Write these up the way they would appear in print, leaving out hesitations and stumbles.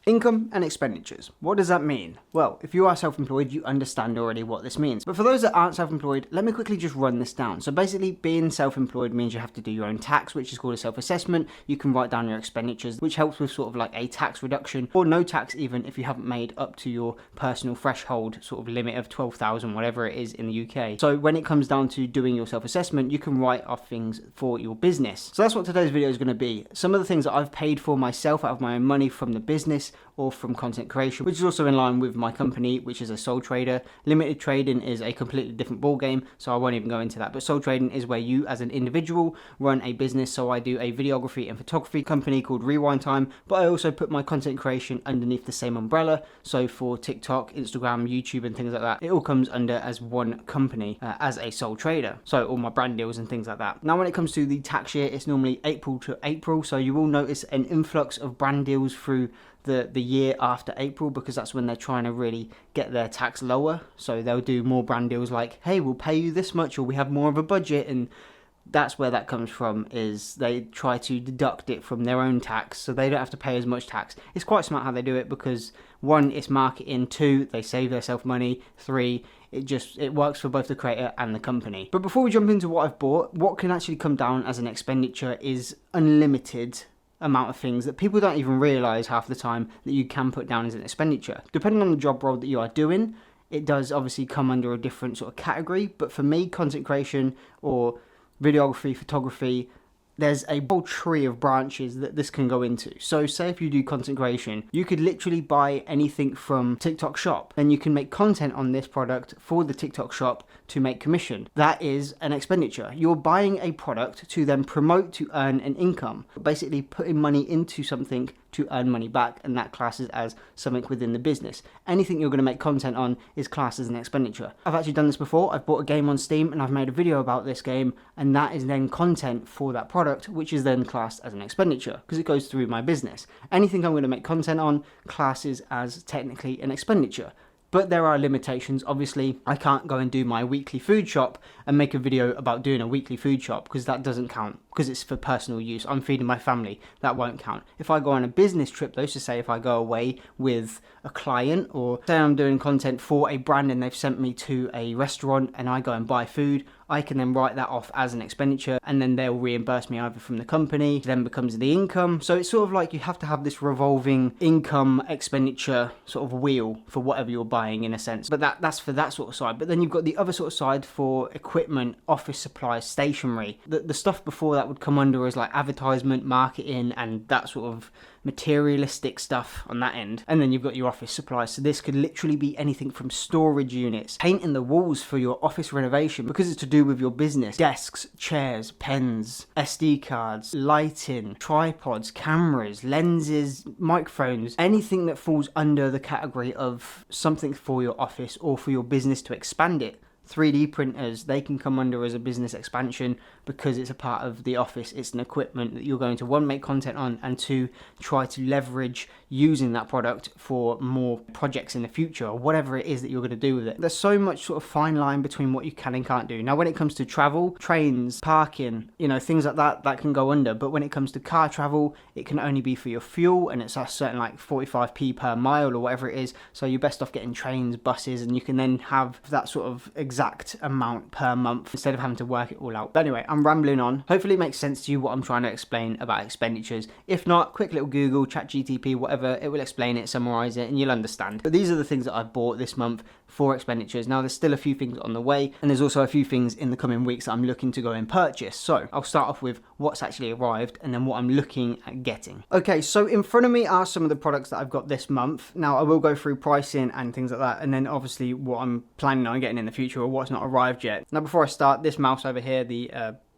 Income and expenditures. What does that mean? Well, if you are self-employed, you understand already what this means. But for those that aren't self-employed, let me quickly just run this down. So basically, being self-employed means you have to do your own tax, which is called a self-assessment. You can write down your expenditures, which helps with sort of like a tax reduction, or no tax even if you haven't made up to your personal threshold sort of limit of 12,000, whatever it is in the UK. So when it comes down to doing your self-assessment, you can write off things for your business. So that's what today's video is going to be. Some of the things that I've paid for myself out of my own money from the business or from content creation, which is also in line with my company, which is a sole trader. Limited trading is a completely different ball game, so I won't even go into that. But sole trading is where you as an individual run a business. So I do a videography and photography company called Rewind Time, but I also put my content creation underneath the same umbrella. So for TikTok, Instagram, YouTube and things like that, it all comes under as one company as a sole trader. So all my brand deals and things like that. Now when it comes to the tax year, it's normally April to April. So you will notice an influx of brand deals through the year after April, because that's when they're trying to really get their tax lower. So they'll do more brand deals like, hey, we'll pay you this much, or we have more of a budget. And that's where that comes from, is they try to deduct it from their own tax so they don't have to pay as much tax. It's quite smart how they do it, because one, it's marketing, two, they save themselves money, three, it works for both the creator and the company. But before we jump into what I've bought, what can actually come down as an expenditure is unlimited amount of things that people don't even realize half the time that you can put down as an expenditure. Depending on the job role that you are doing, it does obviously come under a different sort of category. But for me, content creation or videography, photography, there's a whole tree of branches that this can go into. So say if you do content creation, you could literally buy anything from TikTok shop. Then you can make content on this product for the TikTok shop to make commission. That is an expenditure. You're buying a product to then promote to earn an income. Basically putting money into something to earn money back, and that classes as something within the business. Anything you're going to make content on is classed as an expenditure. I've actually done this before. I've bought a game on Steam and I've made a video about this game, and that is then content for that product, which is then classed as an expenditure because it goes through my business. Anything I'm going to make content on classes as technically an expenditure. But there are limitations. Obviously, I can't go and do my weekly food shop and make a video about doing a weekly food shop, because that doesn't count, because it's for personal use. I'm feeding my family. That won't count. If I go on a business trip, though, so say if I go away with a client, or say I'm doing content for a brand and they've sent me to a restaurant and I go and buy food, I can then write that off as an expenditure, and then they'll reimburse me either from the company, then becomes the income. So it's sort of like you have to have this revolving income expenditure sort of wheel for whatever you're buying, in a sense. But that's for that sort of side. But then you've got the other sort of side for equipment, office supplies, stationery. The stuff before that would come under as like advertisement, marketing, and that sort of materialistic stuff on that end. And then you've got your office supplies. So this could literally be anything from storage units, painting the walls for your office renovation because it's to do with your business, desks, chairs, pens, SD cards, lighting, tripods, cameras, lenses, microphones, anything that falls under the category of something for your office or for your business to expand it. 3D printers, they can come under as a business expansion because it's a part of the office. It's an equipment that you're going to, one, make content on, and two, try to leverage using that product for more projects in the future, or whatever it is that you're going to do with it. There's so much sort of fine line between what you can and can't do. Now when it comes to travel, trains, parking, things like that, that can go under. But when it comes to car travel, it can only be for your fuel, and it's a certain like 45p per mile or whatever it is. So you're best off getting trains, buses, and you can then have that sort of exact amount per month instead of having to work it all out. But anyway, I'm rambling on. Hopefully it makes sense to you what I'm trying to explain about expenditures. If not, quick little Google, ChatGTP, whatever, it will explain it, summarize it, and you'll understand. But these are the things that I've bought this month for expenditures. Now there's still a few things on the way, and there's also a few things in the coming weeks that I'm looking to go and purchase. So I'll start off with what's actually arrived and then what I'm looking at getting. Okay, so in front of me are some of the products that I've got this month. Now I will go through pricing and things like that, and then obviously what I'm planning on getting in the future, or what's not arrived yet. Now before I start, this mouse over here, the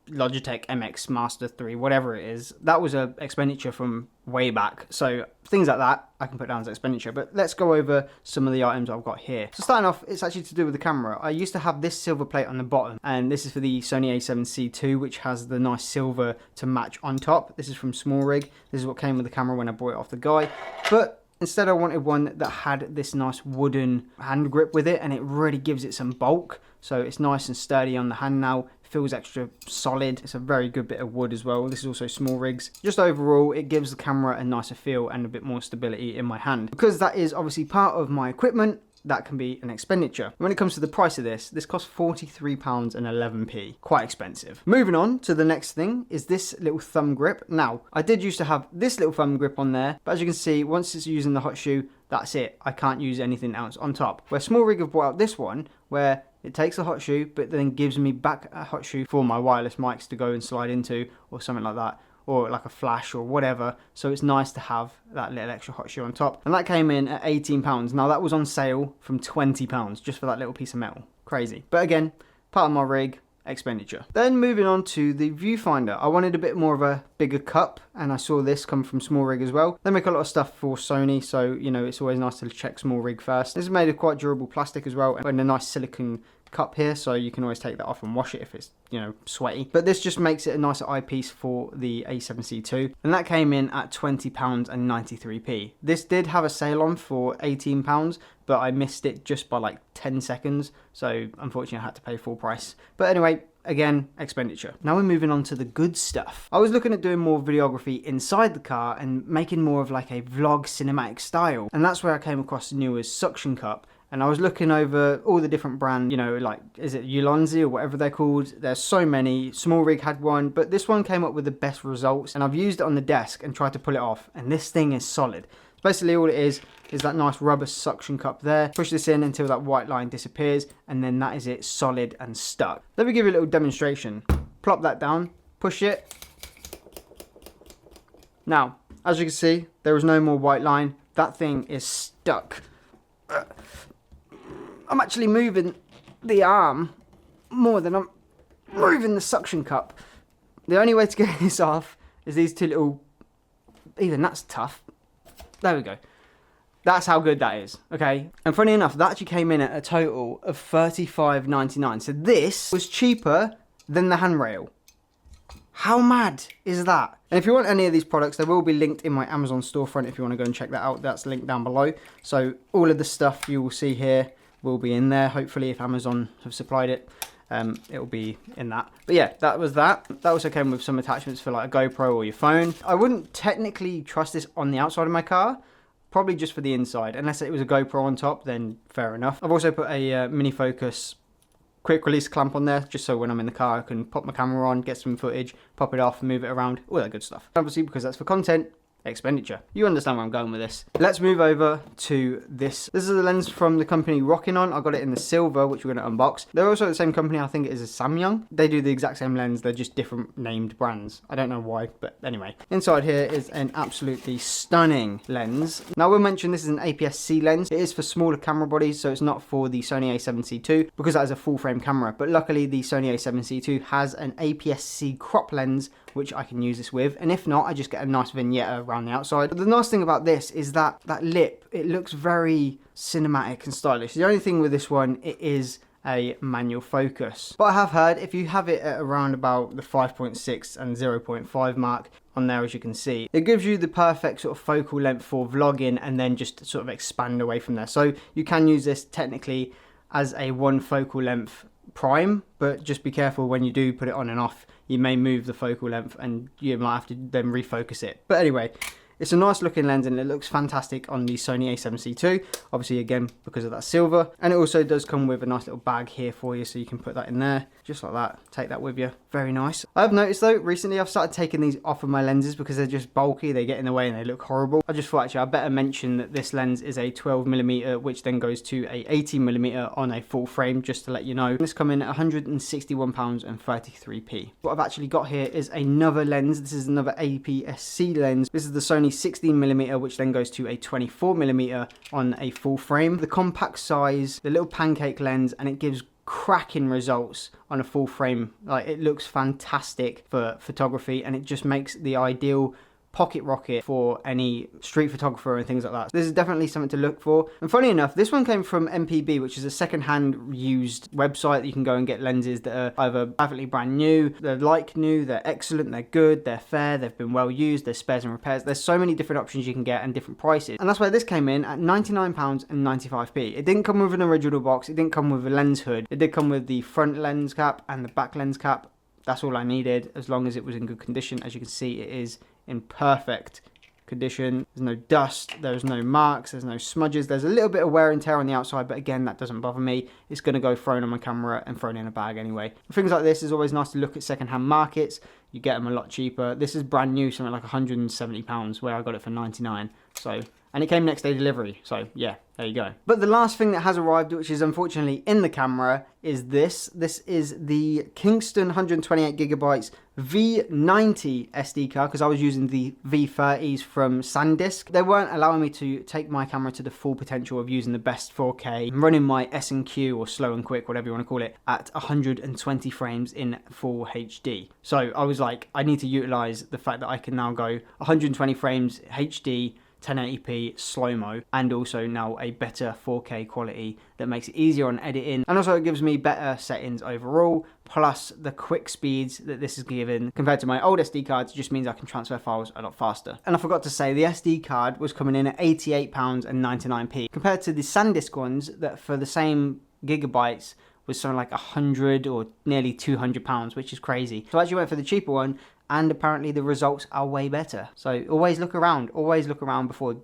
Logitech MX Master 3, whatever it is, that was a expenditure from way back. So things like that I can put down as expenditure. But let's go over some of the items I've got here. So starting off, it's actually to do with the camera. I used to have this silver plate on the bottom, and this is for the Sony a7C II, which has the nice silver to match on top. This is from Small Rig. This is what came with the camera when I bought it off the guy. But Instead, I wanted one that had this nice wooden hand grip with it, and it really gives it some bulk. So it's nice and sturdy on the hand now. Feels extra solid. It's a very good bit of wood as well. This is also small rigs. Just overall, it gives the camera a nicer feel and a bit more stability in my hand. Because that is obviously part of my equipment, that can be an expenditure. When it comes to the price of this costs £43.11. Quite expensive. Moving on to the next thing is this little thumb grip. Now, I did used to have this little thumb grip on there, but as you can see, once it's using the hot shoe, that's it. I can't use anything else on top. Where Small Rig have brought out this one, where it takes a hot shoe, but then gives me back a hot shoe for my wireless mics to go and slide into, or something like that, or like a flash or whatever. So it's nice to have that little extra hot shoe on top. And that came in at £18. Now that was on sale from £20 just for that little piece of metal. Crazy. But again, part of my rig, expenditure. Then moving on to the viewfinder. I wanted a bit more of a bigger cup, and I saw this come from Small Rig as well. They make a lot of stuff for Sony, so you know it's always nice to check Small Rig first. This is made of quite durable plastic as well, and a nice silicone cup here, so you can always take that off and wash it if it's, you know, sweaty. But this just makes it a nicer eyepiece for the A7C II, and that came in at £20.93. This did have a sale on for £18, but I missed it just by like 10 seconds, so unfortunately I had to pay full price. But anyway, again, expenditure. Now we're moving on to the good stuff. I was looking at doing more videography inside the car and making more of like a vlog cinematic style, and that's where I came across the newest suction cup. And I was looking over all the different brands, you know, like, is it Ulanzi or whatever they're called? There's so many. Small Rig had one, but this one came up with the best results. And I've used it on the desk and tried to pull it off. And this thing is solid. So basically all it is that nice rubber suction cup there. Push this in until that white line disappears. And then that is it, solid and stuck. Let me give you a little demonstration. Plop that down, push it. Now, as you can see, there is no more white line. That thing is stuck. I'm actually moving the arm more than I'm moving the suction cup. The only way to get this off is these two little... Even that's tough. There we go. That's how good that is, okay? And funny enough, that actually came in at a total of $35.99. So this was cheaper than the handrail. How mad is that? And if you want any of these products, they will be linked in my Amazon storefront if you want to go and check that out. That's linked down below. So all of the stuff you will see here will be in there. Hopefully, if Amazon have supplied it, it will be in that. But yeah, that was that. That also came with some attachments for like a GoPro or your phone. I wouldn't technically trust this on the outside of my car, probably just for the inside. Unless it was a GoPro on top, then fair enough. I've also put a mini focus quick release clamp on there, just so when I'm in the car I can pop my camera on, get some footage, pop it off, move it around, all that good stuff. Obviously, because that's for content, expenditure. You understand where I'm going with this. Let's move over to this. This is a lens from the company Rockinon. I got it in the silver, which we're going to unbox. They're also the same company, I think it is a Samyang. They do the exact same lens, they're just different named brands. I don't know why, but anyway. Inside here is an absolutely stunning lens. Now I will mention this is an APS-C lens. It is for smaller camera bodies, so it's not for the Sony a7C II, because that is a full frame camera. But luckily the Sony a7C II has an APS-C crop lens, which I can use this with, and if not, I just get a nice vignette around the outside. But the nice thing about this is that lip, it looks very cinematic and stylish. The only thing with this one, it is a manual focus. But I have heard if you have it at around about the 5.6 and 0.5 mark on there, as you can see, it gives you the perfect sort of focal length for vlogging and then just sort of expand away from there. So you can use this technically as a one focal length prime, but just be careful when you do put it on and off. You may move the focal length and you might have to then refocus it. But anyway, it's a nice looking lens and it looks fantastic on the Sony a7C II. Obviously, again, because of that silver. And it also does come with a nice little bag here for you, so you can put that in there. Just like that. Take that with you. Very nice. I've noticed though, recently I've started taking these off of my lenses because they're just bulky, they get in the way and they look horrible. I just thought actually I better mention that this lens is a 12mm, which then goes to a 18mm on a full frame, just to let you know. This come in at £161.33. What I've actually got here is another lens. This is another APS-C lens. This is the Sony 16mm, which then goes to a 24mm on a full frame. The compact size, the little pancake lens, and it gives cracking results on a full frame. Like, it looks fantastic for photography, and it just makes the ideal pocket rocket for any street photographer and things like that. So this is definitely something to look for. And funny enough, this one came from MPB, which is a second-hand used website that you can go and get lenses that are either perfectly brand new, they're like new, they're excellent, they're good, they're fair, they've been well used, there's spares and repairs. There's so many different options you can get and different prices. And that's where this came in at £99.95. It didn't come with an original box, it didn't come with a lens hood. It did come with the front lens cap and the back lens cap. That's all I needed, as long as it was in good condition. As you can see, it is in perfect condition. There's no dust, there's no marks, there's no smudges. There's a little bit of wear and tear on the outside, but again, that doesn't bother me. It's going to go thrown on my camera and thrown in a bag anyway. Things like this is always nice to look at second-hand markets. You get them a lot cheaper. This is brand new, something like £170, where I got it for 99. So, and it came next day delivery. So yeah, there you go. But the last thing that has arrived, which is unfortunately in the camera, is this. This is the Kingston 128GB V90 SD card, because I was using the V30s from SanDisk. They weren't allowing me to take my camera to the full potential of using the best 4K, running my S&Q or slow and quick, whatever you want to call it, at 120 frames in full HD. So I was like, I need to utilize the fact that I can now go 120 frames HD, 1080p slow-mo, and also now a better 4K quality that makes it easier on editing, and also it gives me better settings overall, plus the quick speeds that this is given compared to my old SD cards just means I can transfer files a lot faster. And I forgot to say, the SD card was coming in at £88.99 compared to the SanDisk ones that for the same gigabytes was something like 100 or nearly £200, which is crazy. So I actually went for the cheaper one, and apparently the results are way better. So always look around before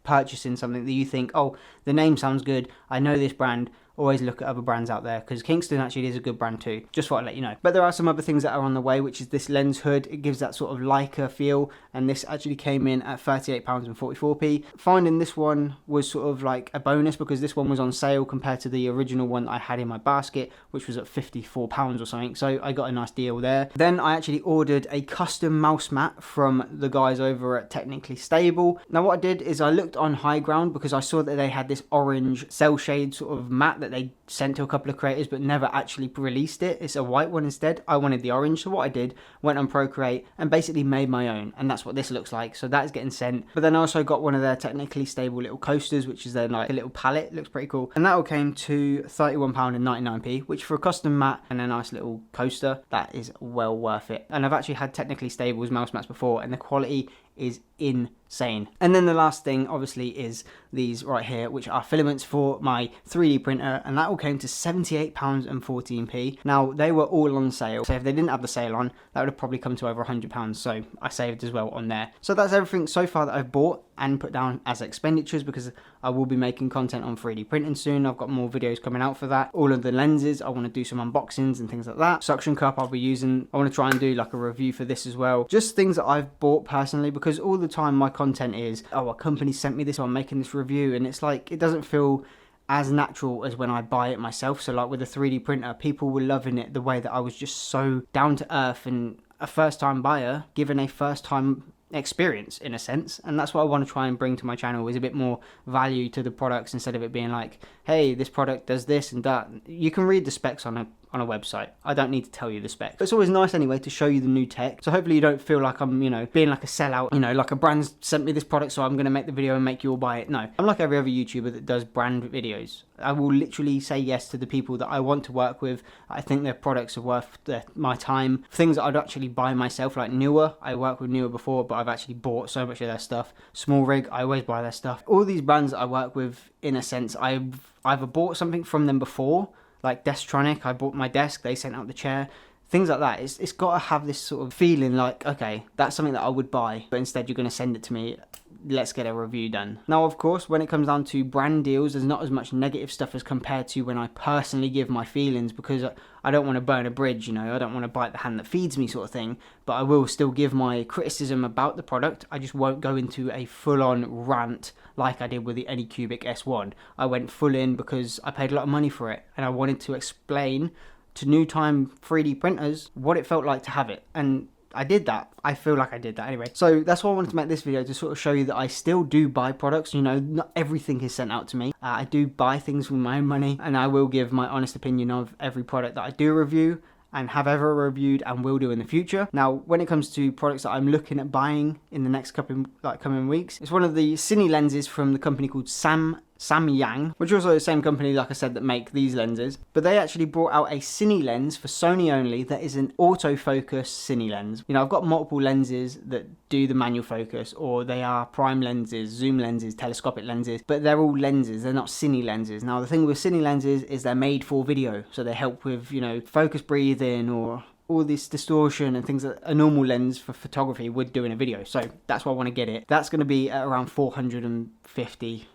purchasing something that you think, oh, the name sounds good, I know this brand. Always look at other brands out there, because Kingston actually is a good brand too. Just thought I'd let you know. But there are some other things that are on the way, which is this lens hood. It gives that sort of Leica feel, and this actually came in at £38.44. Finding this one was sort of like a bonus, because this one was on sale compared to the original one I had in my basket, which was at £54 or something. So I got a nice deal there. Then I actually ordered a custom mouse mat from the guys over at Technically Stable. Now what I did is I looked on High Ground, because I saw that they had this orange cell shade sort of mat that they sent to a couple of creators but never actually released it. It's a white one instead. I wanted the orange, so what I did, went on Procreate and basically made my own, and that's what this looks like. So that is getting sent. But then I also got one of their Technically Stable little coasters, which is their like a little palette. It looks pretty cool, and that all came to £31.99, which for a custom mat and a nice little coaster, that is well worth it. And I've actually had Technically Stable's mouse mats before, and the quality is insane. And then the last thing obviously is these right here, which are filaments for my 3D printer, and that all came to £78.14. Now they were all on sale, so if they didn't have the sale on, that would have probably come to over £100, so I saved as well on there. So that's everything so far that I've bought and put down as expenditures, because I will be making content on 3D printing soon. I've got more videos coming out for that. All of the lenses, I want to do some unboxings and things like that. Suction cup I'll be using. I want to try and do like a review for this as well. Just things that I've bought personally, because all the time my content is, oh, a company sent me this, so I'm making this review, and it's like, it doesn't feel as natural as when I buy it myself. So like with a 3D printer, people were loving it the way that I was just so down to earth and a first time buyer given a first time experience in a sense. And that's what I want to try and bring to my channel, is a bit more value to the products, instead of it being like, hey, this product does this and that. You can read the specs on a website. I don't need to tell you the specs. But it's always nice anyway to show you the new tech. So hopefully you don't feel like I'm, you know, being like a sellout, you know, like a brand sent me this product so I'm going to make the video and make you all buy it. No, I'm like every other YouTuber that does brand videos. I will literally say yes to the people that I want to work with. I think their products are worth my time. Things that I'd actually buy myself, like Newer. I worked with Newer before, but I've actually bought so much of their stuff. Small Rig, I always buy their stuff. All these brands that I work with, in a sense, I've either bought something from them before, like Destronic, I bought my desk, they sent out the chair, things like that. It's got to have this sort of feeling like, okay, that's something that I would buy, but instead you're going to send it to me. Let's get a review done. Now, of course, when it comes down to brand deals, there's not as much negative stuff as compared to when I personally give my feelings, because I don't want to burn a bridge, you know, I don't want to bite the hand that feeds me sort of thing, but I will still give my criticism about the product. I just won't go into a full-on rant like I did with the Anycubic S1. I went full in because I paid a lot of money for it, and I wanted to explain to new time 3D printers what it felt like to have it, and I did that. I feel like I did that anyway. So that's why I wanted to make this video, to sort of show you that I still do buy products. You know, not everything is sent out to me. I do buy things with my own money, and I will give my honest opinion of every product that I do review. and have ever reviewed and will do in the future. Now, when it comes to products that I'm looking at buying in the next coming weeks, it's one of the cine lenses from the company called Samyang, which is also the same company, like I said, that make these lenses. But they actually brought out a cine lens for Sony only that is an autofocus cine lens. You know, I've got multiple lenses that do the manual focus, or they are prime lenses, zoom lenses, telescopic lenses, but they're all lenses, they're not cine lenses. Now, the thing with cine lenses is they're made for video, so they help with, you know, focus breathing or all this distortion and things that a normal lens for photography would do in a video. So that's why I want to get it. That's going to be at around £450.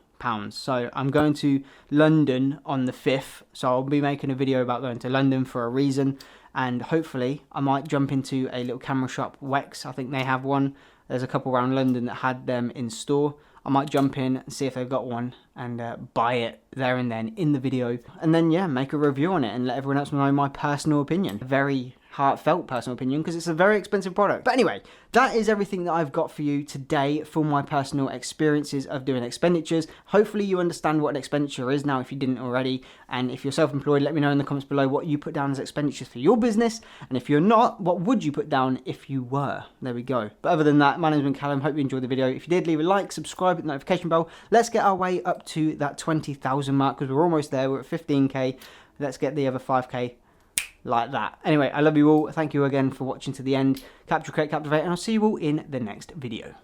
So I'm going to London on the 5th, so I'll be making a video about going to London for a reason, and hopefully I might jump into a little camera shop, Wex, I think they have one. There's a couple around London that had them in store. I might jump in and see if they've got one and buy it there and then in the video, and then yeah, make a review on it and let everyone else know my personal opinion. Very heartfelt personal opinion, because it's a very expensive product. But anyway, that is everything that I've got for you today for my personal experiences of doing expenditures. Hopefully you understand what an expenditure is now if you didn't already, and if you're self-employed, let me know in the comments below what you put down as expenditures for your business, and if you're not, what would you put down if you were? There we go. But other than that, my name's been Callum, hope you enjoyed the video. If you did, leave a like, subscribe, hit the notification bell. Let's get our way up to that 20,000 mark, because we're almost there. We're at 15k. Let's get the other 5k like that. Anyway, I love you all. Thank you again for watching to the end. Capture, create, captivate, and I'll see you all in the next video.